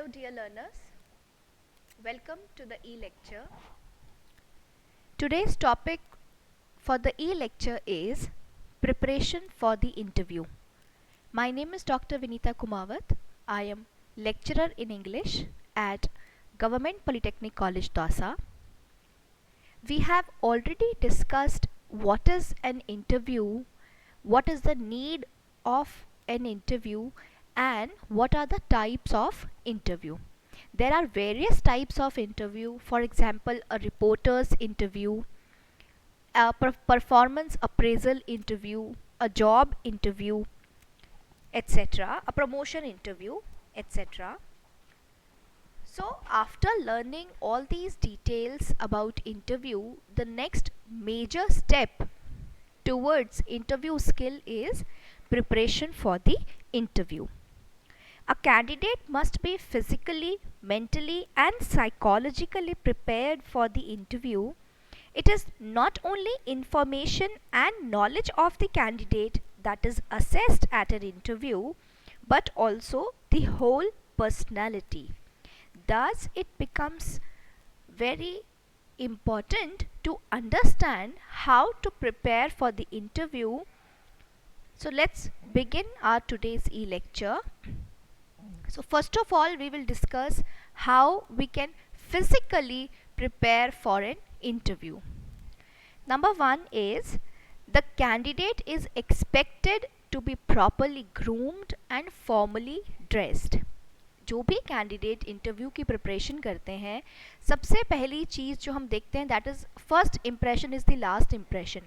Hello dear learners, welcome to the e-lecture. Today's topic for the e-lecture is preparation for the interview. My name is Dr. Vinita Kumawat. I am lecturer in English at Government Polytechnic College, Dausa. We have already discussed what is an interview, what is the need of an interview, and what are the types of interview. There are various types of interview. For example, a reporter's interview, a performance appraisal interview, a job interview, etc., a promotion interview, etc. So after learning all these details about interview, the next major step towards interview skill is preparation for the interview. A candidate must be physically, mentally and psychologically prepared for the interview. It is not only information and knowledge of the candidate that is assessed at an interview, but also the whole personality. Thus, it becomes very important to understand how to prepare for the interview. So let's begin our today's e-lecture. So first of all, we will discuss how we can physically prepare for an interview. Number one is the candidate is expected to be properly groomed and formally dressed. जो भी candidate interview की preparation करते हैं, सबसे पहली चीज़ जो हम देखते हैं that is first impression is the last impression.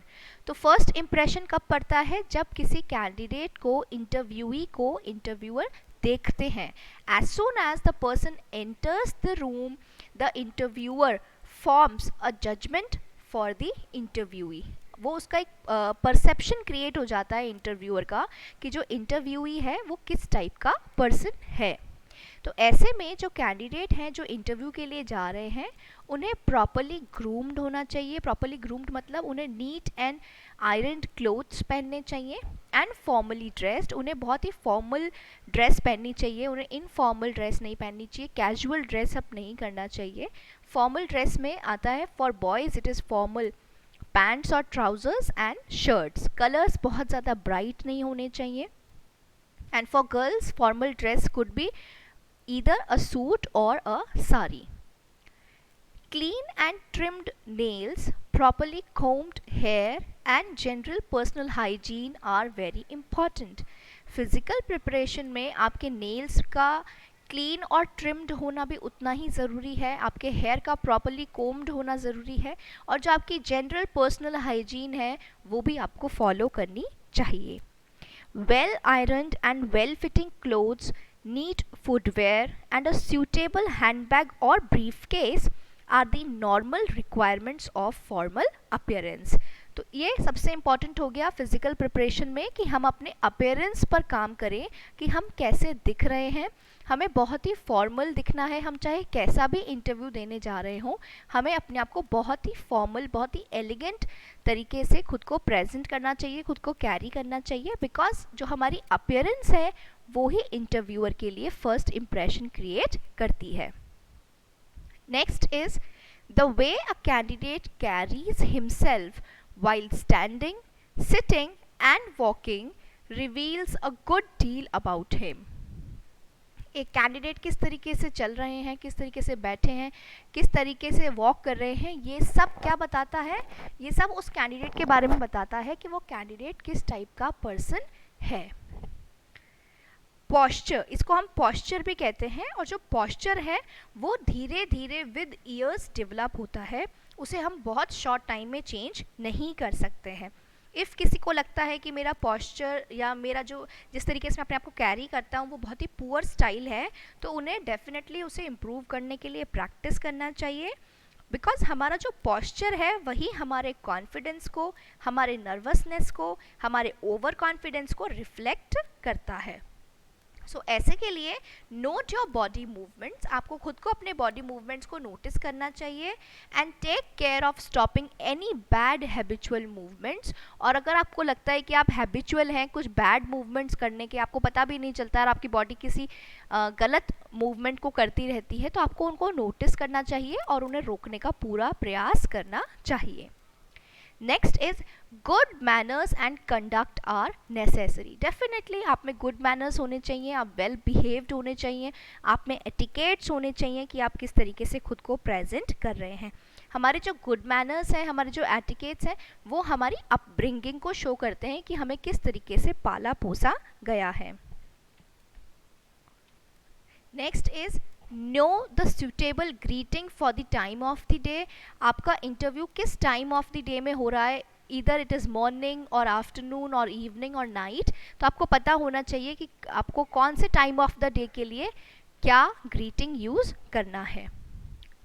तो फर्स्ट इम्प्रेशन कब पड़ता है? जब किसी कैंडिडेट को इंटरव्यूई को इंटरव्यूअर देखते हैं. As soon as the person enters the room, the interviewer forms a judgement for the interviewee. वो उसका एक परसेप्शन क्रिएट हो जाता है इंटरव्यूअर का कि जो इंटरव्यूई है वो किस टाइप का पर्सन है. तो ऐसे में जो कैंडिडेट हैं जो इंटरव्यू के लिए जा रहे हैं, उन्हें प्रॉपरली ग्रूम्ड होना चाहिए. प्रॉपरली ग्रूम्ड मतलब उन्हें नीट एंड आयरन्ड क्लोथ्स पहनने चाहिए एंड फॉर्मली ड्रेस्ड. उन्हें बहुत ही फॉर्मल ड्रेस पहननी चाहिए. उन्हें इनफॉर्मल ड्रेस नहीं पहननी चाहिए. कैजुअल ड्रेस अप नहीं करना चाहिए. फॉर्मल ड्रेस में आता है for boys it is formal pants और ट्राउजर्स एंड शर्ट्स. कलर्स बहुत ज़्यादा ब्राइट नहीं होने चाहिए. And for girls formal dress could be either a suit or a sari. Clean and trimmed nails, properly combed hair and general personal hygiene are very important. Physical preparation में आपके nails का clean और trimmed होना भी उतना ही ज़रूरी है. आपके हेयर का प्रॉपरली कोम्ड होना ज़रूरी है. और जो आपकी जनरल पर्सनल हाइजीन है वो भी आपको फॉलो करनी चाहिए. Well ironed and well fitting clothes, neat footwear and a suitable handbag or briefcase are the normal requirements of formal appearance. तो ये सबसे इम्पॉर्टेंट हो गया फिज़िकल प्रिपरेशन में कि हम अपने अपीयरेंस पर काम करें कि हम कैसे दिख रहे हैं. हमें बहुत ही फॉर्मल दिखना है. हम चाहे कैसा भी इंटरव्यू देने जा रहे हों, हमें अपने आप को बहुत ही फॉर्मल, बहुत ही एलिगेंट तरीके से खुद को प्रेजेंट करना चाहिए, खुद को कैरी करना चाहिए. बिकॉज जो हमारी अपीयरेंस है वो ही इंटरव्यूअर के लिए फर्स्ट इम्प्रेशन क्रिएट करती है. Next is the way a candidate carries himself while standing, sitting and walking reveals a good deal about him. एक कैंडिडेट किस तरीके से चल रहे हैं, किस तरीके से बैठे हैं, किस तरीके से वॉक कर रहे हैं, ये सब क्या बताता है? ये सब उस कैंडिडेट के बारे में बताता है कि वो कैंडिडेट किस टाइप का पर्सन है. पॉस्चर, इसको हम पॉस्चर भी कहते हैं. और जो पॉस्चर है वो धीरे धीरे विद ईयर्स डेवलप होता है. उसे हम बहुत शॉर्ट टाइम में चेंज नहीं कर सकते हैं. इफ़ किसी को लगता है कि मेरा पॉस्चर या मेरा जो जिस तरीके से मैं अपने आप को कैरी करता हूँ वो बहुत ही पुअर स्टाइल है, तो उन्हें डेफिनेटली उसे इम्प्रूव करने के लिए प्रैक्टिस करना चाहिए. बिकॉज हमारा जो पॉस्चर है वही हमारे कॉन्फिडेंस को, हमारे नर्वसनेस को, हमारे ओवर कॉन्फिडेंस को रिफ्लेक्ट करता है. सो ऐसे के लिए नोट योर बॉडी मूवमेंट्स, आपको खुद को अपने बॉडी मूवमेंट्स को नोटिस करना चाहिए and take care of stopping any bad habitual movements. और अगर आपको लगता है कि आप हैबिचुअल हैं कुछ बैड मूवमेंट्स करने के, आपको पता भी नहीं चलता और आपकी बॉडी किसी गलत मूवमेंट को करती रहती है, तो आपको उनको नोटिस करना चाहिए और उन्हें रोकने का पूरा प्रयास करना चाहिए। Next is good manners and conduct are necessary. Definitely आप में गुड मैनर्स होने चाहिए, आप वेल बिहेव्ड होने चाहिए, आप में एटिकेट्स होने चाहिए कि आप किस तरीके से खुद को प्रेजेंट कर रहे हैं। हमारे जो गुड मैनर्स हैं, हमारे जो एटिकेट्स हैं, वो हमारी अपब्रिंगिंग को शो करते हैं कि हमें किस तरीके से पाला पोसा गया है। Next is know the suitable greeting for the time of the day. आपका इंटरव्यू किस टाइम ऑफ द डे में हो रहा है, इधर इट इज़ मॉर्निंग और आफ्टरनून और इवनिंग और नाइट, तो आपको पता होना चाहिए कि आपको कौन से टाइम ऑफ द डे के लिए क्या ग्रीटिंग यूज़ करना है।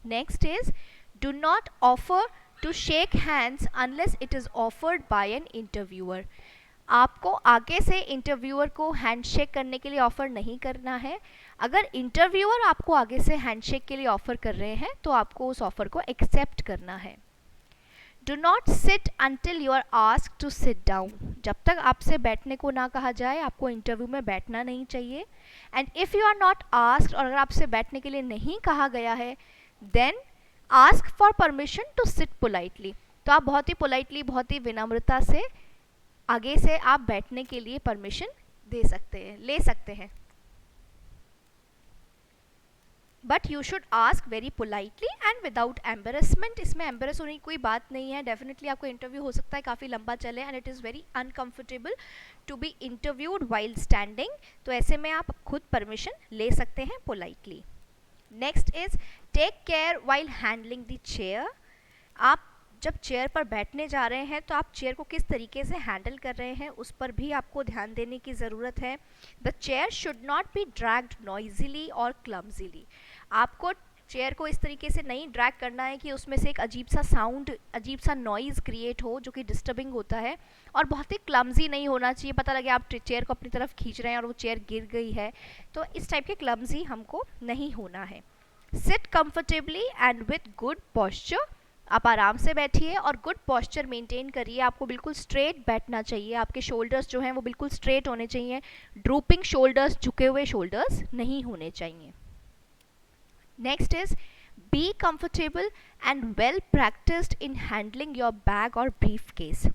Next is do not offer to shake hands unless it is offered by an interviewer. आपको आगे से इंटरव्यूअर को हैंडशेक करने के लिए ऑफ़र नहीं करना है। अगर इंटरव्यूअर आपको आगे से हैंडशेक के लिए ऑफ़र कर रहे हैं तो आपको उस ऑफ़र को एक्सेप्ट करना है। Do not sit until you are asked to sit down. जब तक आपसे बैठने को ना कहा जाए आपको इंटरव्यू में बैठना नहीं चाहिए। And if you are not asked, और अगर आपसे बैठने के लिए नहीं कहा गया है, then ask for permission to sit politely. तो आप बहुत ही पोलाइटली, बहुत ही विनम्रता से आगे से आप बैठने के लिए परमिशन दे सकते हैं, ले सकते हैं। But you should ask very politely and without embarrassment. इसमें एम्बेरस होने की कोई बात नहीं है। डेफिनेटली आपको इंटरव्यू हो सकता है काफ़ी लंबा चले and it is very uncomfortable to be interviewed while standing, तो ऐसे में आप खुद परमिशन ले सकते हैं politely. Next is take care while handling the chair. आप जब चेयर पर बैठने जा रहे हैं तो आप चेयर को किस तरीके से हैंडल कर रहे हैं उस पर भी आपको ध्यान देने की ज़रूरत है। The chair should not be dragged noisily और क्लमजीली। आपको चेयर को इस तरीके से नहीं ड्रैग करना है कि उसमें से एक अजीब सा साउंड, अजीब सा नॉइज़ क्रिएट हो जो कि डिस्टर्बिंग होता है, और बहुत ही क्लमजी नहीं होना चाहिए। पता लगे आप चेयर को अपनी तरफ खींच रहे हैं और वो चेयर गिर गई है, तो इस टाइप के क्लमजी हमको नहीं होना है। Sit comfortably and with good posture. आप आराम से बैठिए और गुड पॉस्चर मेंटेन करिए। आपको बिल्कुल स्ट्रेट बैठना चाहिए, आपके शोल्डर्स जो हैं वो बिल्कुल स्ट्रेट होने चाहिए। ड्रूपिंग शोल्डर्स, झुके हुए शोल्डर्स नहीं होने चाहिए। Next is be comfortable and well practised in handling your bag और ब्रीफ केस।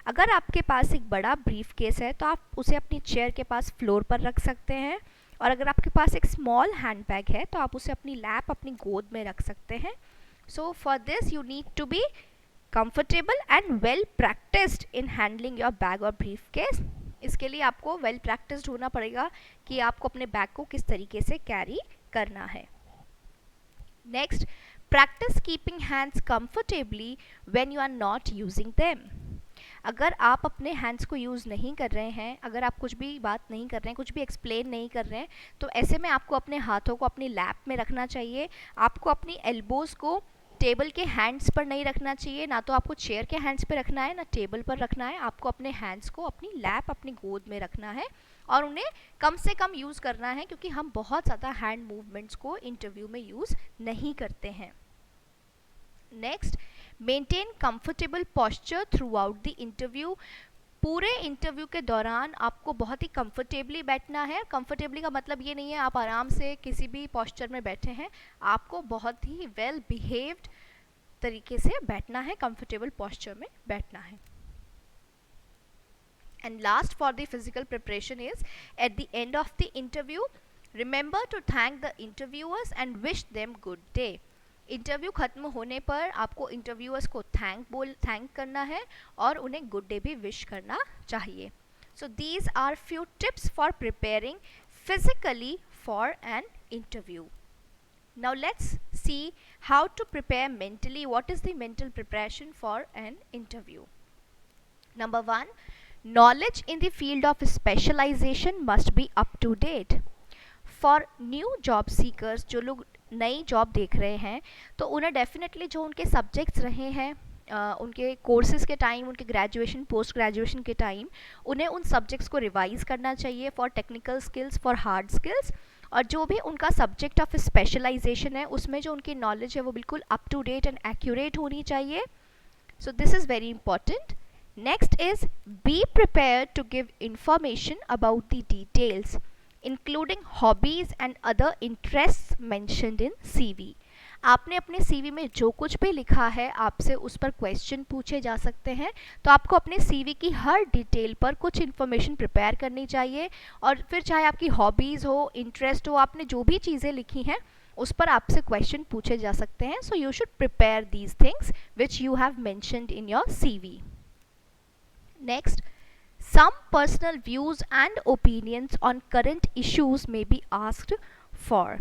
अगर आपके पास एक बड़ा ब्रीफ केस है तो आप उसे अपनी चेयर के पास फ्लोर पर रख सकते हैं, और अगर आपके पास एक स्मॉल हैंड बैग है तो आप उसे अपनी लैप, अपनी गोद में रख सकते हैं। So for this you need to be comfortable and well practiced in handling your bag or briefcase. इसके लिए आपको well practiced होना पड़ेगा कि आपको अपने बैग को किस तरीके से कैरी करना है। Next, practice keeping hands comfortably when you are not using them. अगर आप अपने हैंड्स को यूज़ नहीं कर रहे हैं, अगर आप कुछ भी बात नहीं कर रहे हैं, कुछ भी एक्सप्लेन नहीं कर रहे हैं, तो ऐसे में आपको अपने हाथों को अपनी लैप में रखना चाहिए। आपको अपनी एल्बोज़ को टेबल के हैंड्स पर नहीं रखना चाहिए, ना तो आपको चेयर के हैंड्स पर रखना है ना टेबल पर रखना है। आपको अपने हैंड्स को अपनी लैप, अपनी गोद में रखना है और उन्हें कम से कम यूज़ करना है, क्योंकि हम बहुत ज़्यादा हैंड मूवमेंट्स को इंटरव्यू में यूज़ नहीं करते हैं। Next, maintain comfortable posture throughout the interview. पूरे इंटरव्यू के दौरान आपको बहुत ही कंफर्टेबली बैठना है। कंफर्टेबली का मतलब ये नहीं है आप आराम से किसी भी पॉस्चर में बैठे हैं, आपको बहुत ही वेल बिहेव्ड तरीके से बैठना है, कंफर्टेबल पॉस्चर में बैठना है। And last for the physical preparation is at the end of the interview remember to thank the interviewers and wish them good day. Interview ख़त्म होने पर आपको इंटरव्यूअर्स को थैंक करना है और उन्हें गुड डे भी विश करना चाहिए। So these are few tips for preparing physically for an interview. Now let's see how to prepare mentally. What is the mental preparation for an interview? Number 1, knowledge in the field of specialization must be up to date. For new job seekers, जो लोग नई job देख रहे हैं, तो उन्हें definitely जो उनके सब्जेक्ट्स रहे हैं उनके कोर्सेज़ के टाइम, उनके ग्रेजुएशन पोस्ट ग्रेजुएशन के टाइम उन्हें उन सब्जेक्ट्स को रिवाइज़ करना चाहिए for technical skills, for hard skills, और जो भी उनका सब्जेक्ट ऑफ स्पेशलाइजेशन है उसमें जो उनकी नॉलेज है वो बिल्कुल up to date and accurate होनी चाहिए. So this is very important. Next is be prepared to give information about the details, including hobbies and other interests mentioned in CV. आपने अपने CV में जो कुछ भी लिखा है आपसे उस पर क्वेश्चन पूछे जा सकते हैं, तो आपको अपने CV की हर डिटेल पर कुछ इन्फॉर्मेशन प्रिपेयर करनी चाहिए. और फिर चाहे आपकी हॉबीज़ हो, इंटरेस्ट हो, आपने जो भी चीज़ें लिखी हैं उस पर आपसे क्वेश्चन पूछे जा सकते हैं. So you should prepare these things which you have mentioned in your CV. Next, some personal views and opinions on current issues may be asked for.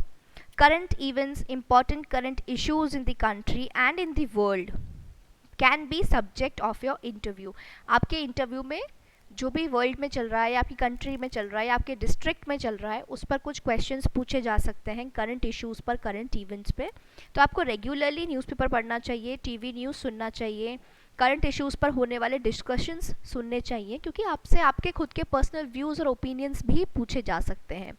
Current events, important current issues in the country and in the world can be subject of your interview. आपके interview में जो भी world में चल रहा है, आपकी country में चल रहा है, आपके डिस्ट्रिक्ट में चल रहा है, उस पर कुछ क्वेश्चंस पूछे जा सकते हैं करंट इश्यूज़ पर, करंट इवेंट्स पे. तो आपको रेगुलरली न्यूज़पेपर पढ़ना चाहिए, टीवी न्यूज़ सुनना चाहिए, करंट इश्यूज़ पर होने वाले डिस्कशंस सुनने चाहिए, क्योंकि आपसे आपके खुद के पर्सनल व्यूज़ और ओपिनियंस भी पूछे जा सकते हैं.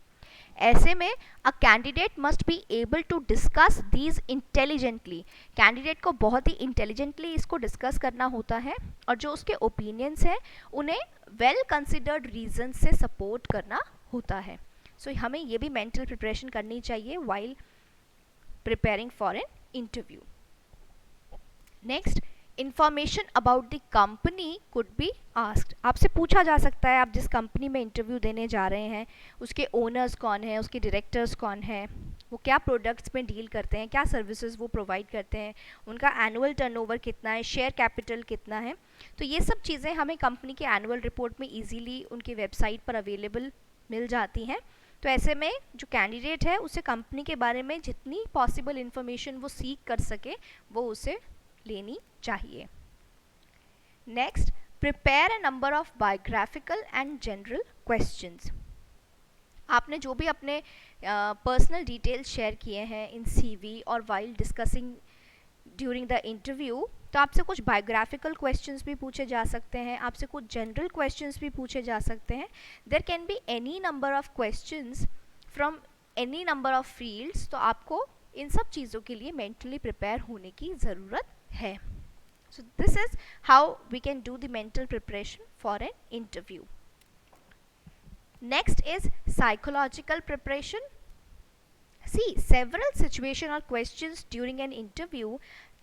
ऐसे में a candidate must be able to discuss these intelligently. Candidate को बहुत ही इंटेलिजेंटली इसको डिस्कस करना होता है, और जो उसके ओपिनियंस हैं उन्हें वेल कंसिडर्ड रीजन से सपोर्ट करना होता है. सो हमें ये भी मेंटल प्रिपरेशन करनी चाहिए while preparing for an interview. Next, information about the company could be asked. आपसे पूछा जा सकता है आप जिस कंपनी में इंटरव्यू देने जा रहे हैं उसके ओनर्स कौन हैं, उसके डायरेक्टर्स कौन हैं, वो क्या प्रोडक्ट्स में डील करते हैं, क्या सर्विसेज वो प्रोवाइड करते हैं, उनका एनुअल टर्नओवर कितना है, शेयर कैपिटल कितना है. तो ये सब चीज़ें हमें कंपनी के एनुअल रिपोर्ट में ईजीली उनकी वेबसाइट पर अवेलेबल मिल जाती हैं. तो ऐसे में जो कैंडिडेट है उसे कंपनी के बारे में जितनी पॉसिबल इन्फॉर्मेशन वो सीख कर सके वो उसे लेनी चाहिए. Next, prepare a number of biographical and general questions. आपने जो भी अपने पर्सनल डिटेल्स शेयर किए हैं इन CV और while discussing during the interview, तो आपसे कुछ बायोग्राफिकल क्वेश्चंस भी पूछे जा सकते हैं, आपसे कुछ जनरल क्वेश्चंस भी पूछे जा सकते हैं. There can be any number of questions from any number of fields. तो आपको इन सब चीज़ों के लिए मेंटली प्रिपेयर होने की ज़रूरत है. So this is how we can do the mental preparation for an interview. Next is psychological preparation. See, several situations or questions during an interview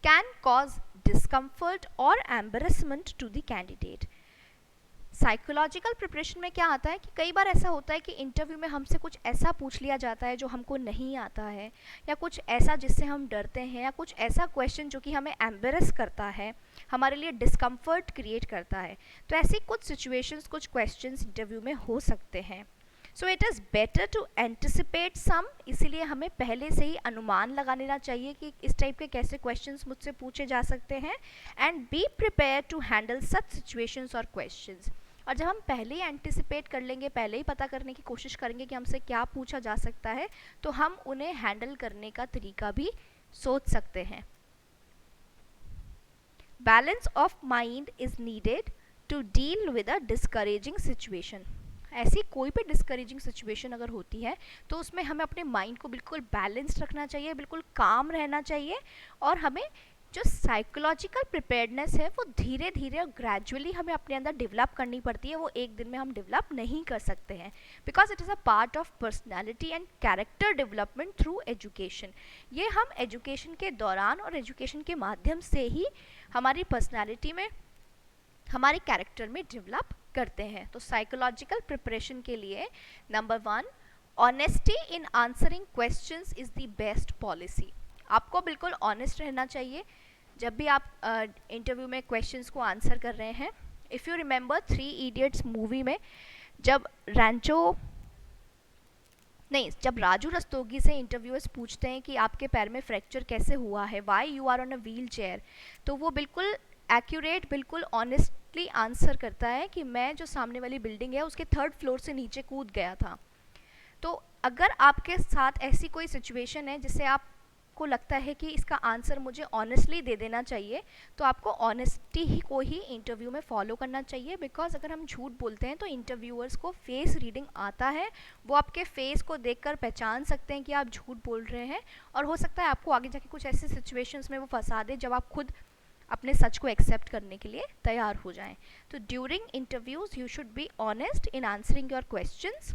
can cause discomfort or embarrassment to the candidate. Psychological preparation में क्या आता है कि कई बार ऐसा होता है कि इंटरव्यू में हमसे कुछ ऐसा पूछ लिया जाता है जो हमको नहीं आता है, या कुछ ऐसा जिससे हम डरते हैं, या कुछ ऐसा क्वेश्चन जो कि हमें एम्बेरस करता है, हमारे लिए डिस्कम्फर्ट क्रिएट करता है. तो ऐसी कुछ सिचुएशंस, कुछ क्वेश्चंस इंटरव्यू में हो सकते हैं. So it is better to anticipate some. इसीलिए हमें पहले से ही अनुमान लगा लेना चाहिए कि इस टाइप के कैसे क्वेश्चंस मुझसे पूछे जा सकते हैं, and be prepare to handle such situations और क्वेश्चंस. और जब हम पहले ही एंटिसिपेट कर लेंगे, पहले ही पता करने की कोशिश करेंगे कि हमसे क्या पूछा जा सकता है, तो हम उन्हें हैंडल करने का तरीका भी सोच सकते हैं. Balance of mind is needed to deal with a discouraging situation. ऐसी कोई भी डिस्करेजिंग सिचुएशन अगर होती है तो उसमें हमें अपने माइंड को बिल्कुल बैलेंस्ड रखना चाहिए, बिल्कुल काम रहना चाहिए, और हमें जो साइकोलॉजिकल प्रिपेयर्डनेस है वो धीरे धीरे और ग्रेजुअली हमें अपने अंदर डेवलप करनी पड़ती है. वो एक दिन में हम डेवलप नहीं कर सकते हैं, because it is a part of personality and character development through education. ये हम एजुकेशन के दौरान और एजुकेशन के माध्यम से ही हमारी पर्सनैलिटी में, हमारे कैरेक्टर में डेवलप करते हैं. तो साइकोलॉजिकल प्रिपरेशन के लिए number 1, honesty in answering questions is the best policy. आपको बिल्कुल ऑनेस्ट रहना चाहिए जब भी आप इंटरव्यू में क्वेश्चंस को आंसर कर रहे हैं. If you remember 3 idiots movie में जब राजू रस्तोगी से इंटरव्यूअर्स पूछते हैं कि आपके पैर में फ्रैक्चर कैसे हुआ है, why you are on a wheelchair, तो वो बिल्कुल एक्यूरेट, बिल्कुल ऑनेस्टली आंसर करता है कि मैं जो सामने वाली बिल्डिंग है उसके 3rd फ्लोर से नीचे कूद गया था. तो अगर आपके साथ ऐसी कोई सिचुएशन है जिससे आप आपको लगता है कि इसका आंसर मुझे ऑनेस्टली दे देना चाहिए, तो आपको ऑनेस्टी ही को ही इंटरव्यू में फॉलो करना चाहिए। बिकॉज अगर हम झूठ बोलते हैं तो इंटरव्यूअर्स को फेस रीडिंग आता है, वो आपके फेस को देखकर पहचान सकते हैं कि आप झूठ बोल रहे हैं, और हो सकता है आपको आगे जाके कुछ ऐसे सिचुएशंस में वो फंसा दे जब आप खुद अपने सच को एक्सेप्ट करने के लिए तैयार हो जाएं। तो during interviews you should be honest in answering your questions,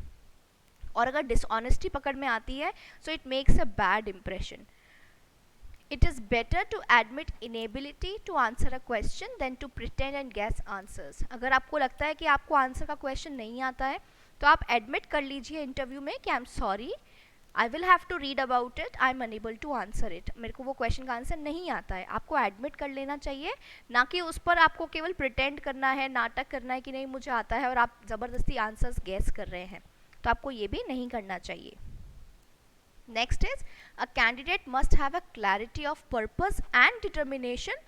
और अगर डिसऑनेस्टी पकड़ में आती है so it makes a bad impression. It is better to admit inability to answer a question than to pretend and guess answers. अगर आपको लगता है कि आपको आंसर का क्वेश्चन नहीं आता है तो आप एडमिट कर लीजिए इंटरव्यू में कि I am sorry, I will have to read about it, I am unable to answer it, मेरे को वो क्वेश्चन का आंसर नहीं आता है। आपको एडमिट कर लेना चाहिए, ना कि उस पर आपको केवल प्रिटेंड करना है, नाटक करना है कि नहीं मुझे आता है और आप ज़बरदस्ती आंसर्स गेस कर रहे हैं। तो आपको ये भी नहीं करना चाहिए। Next is a candidate must have a clarity of purpose and determination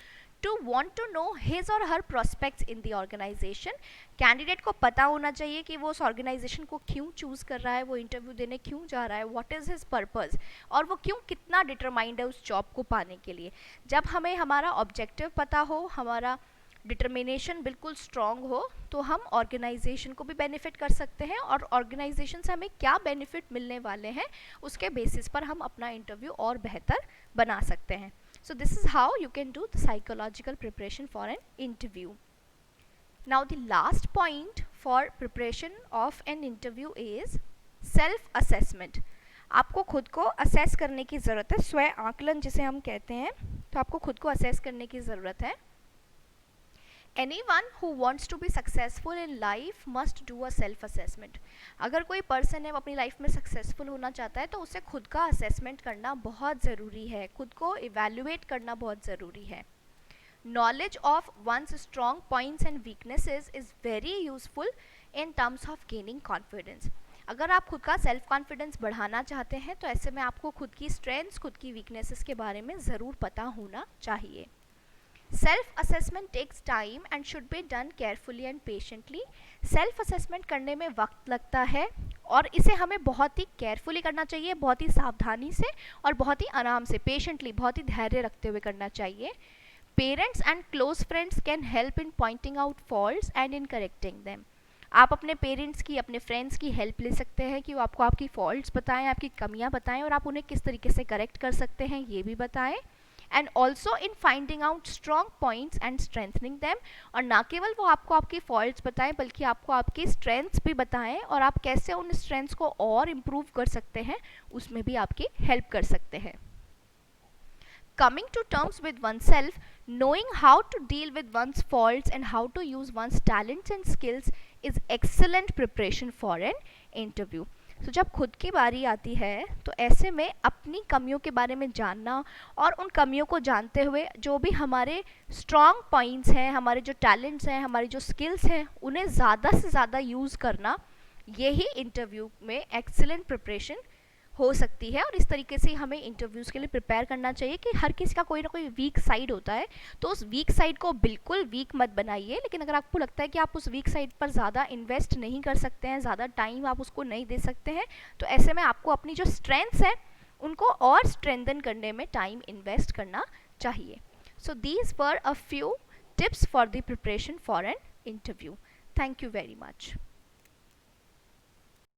to want to know his or her prospects in the organisation. Candidate को पता होना चाहिए कि वो उस ऑर्गेनाइजेशन को क्यों चूज कर रहा है, वो इंटरव्यू देने क्यों जा रहा है, व्हाट इज हिज पर्पस, और वो क्यों कितना डिटरमाइंड है उस जॉब को पाने के लिए। जब हमें हमारा ऑब्जेक्टिव पता हो, हमारा डिटर्मिनेशन बिल्कुल स्ट्रॉन्ग हो, तो हम ऑर्गेनाइजेशन को भी बेनिफिट कर सकते हैं, और ऑर्गेनाइजेशन से हमें क्या बेनिफिट मिलने वाले हैं उसके बेसिस पर हम अपना इंटरव्यू और बेहतर बना सकते हैं। So this is how you can do the psychological preparation for an interview. Now the last point for preparation of an interview is self assessment. आपको खुद को असेस करने की ज़रूरत है, स्वयं आकलन जिसे हम कहते हैं, तो आपको खुद को असेस करने की ज़रूरत है। Anyone who wants to be successful in life must do a self assessment. अगर कोई पर्सन है वो अपनी लाइफ में सक्सेसफुल होना चाहता है तो उसे खुद का असेसमेंट करना बहुत ज़रूरी है, खुद को इवेल्युएट करना बहुत ज़रूरी है। Knowledge of one's strong points and weaknesses is very useful in terms of gaining confidence. अगर आप खुद का सेल्फ कॉन्फिडेंस बढ़ाना चाहते हैं तो ऐसे में आपको खुद की स्ट्रेंथ्स, खुद की वीकनेसेस के बारे में ज़रूर पता होना चाहिए। Self assessment takes time and should be done carefully and patiently. Self assessment करने में वक्त लगता है और इसे हमें बहुत ही केयरफुली करना चाहिए, बहुत ही सावधानी से और बहुत ही आराम से, पेशेंटली, बहुत ही धैर्य रखते हुए करना चाहिए। Parents and close friends can help in pointing out faults and in correcting them. आप अपने पेरेंट्स की, अपने फ्रेंड्स की हेल्प ले सकते हैं कि वो आपको आपकी फॉल्ट्स बताएं, आपकी कमियां बताएं, और आप उन्हें किस तरीके से करेक्ट कर सकते हैं ये भी बताएं। And also in finding out strong points and strengthening them, और ना केवल वो आपको आपकी फॉल्ट्स बताएं बल्कि आपको आपकी स्ट्रेंथ्स भी बताएं और आप कैसे उन स्ट्रेंथ्स को और इम्प्रूव कर सकते हैं उसमें भी आपकी हेल्प कर सकते हैं। Coming to terms with oneself, knowing how to deal with one's faults and how to use one's talents and skills is excellent preparation for an interview. तो जब खुद की बारी आती है तो ऐसे में अपनी कमियों के बारे में जानना और उन कमियों को जानते हुए जो भी हमारे स्ट्रॉन्ग पॉइंट्स हैं, हमारे जो टैलेंट्स हैं, हमारी जो स्किल्स हैं, उन्हें ज़्यादा से ज़्यादा यूज़ करना, यही इंटरव्यू में एक्सीलेंट प्रिपरेशन हो सकती है। और इस तरीके से हमें इंटरव्यूज़ के लिए प्रिपेयर करना चाहिए कि हर किसी का कोई ना कोई वीक साइड होता है, तो उस वीक साइड को बिल्कुल वीक मत बनाइए, लेकिन अगर आपको लगता है कि आप उस वीक साइड पर ज़्यादा इन्वेस्ट नहीं कर सकते हैं, ज़्यादा टाइम आप उसको नहीं दे सकते हैं, तो ऐसे में आपको अपनी जो स्ट्रेंथ्स हैं उनको और स्ट्रेंथन करने में टाइम इन्वेस्ट करना चाहिए। So these were a few tips for the preparation for an interview. Thank you very much.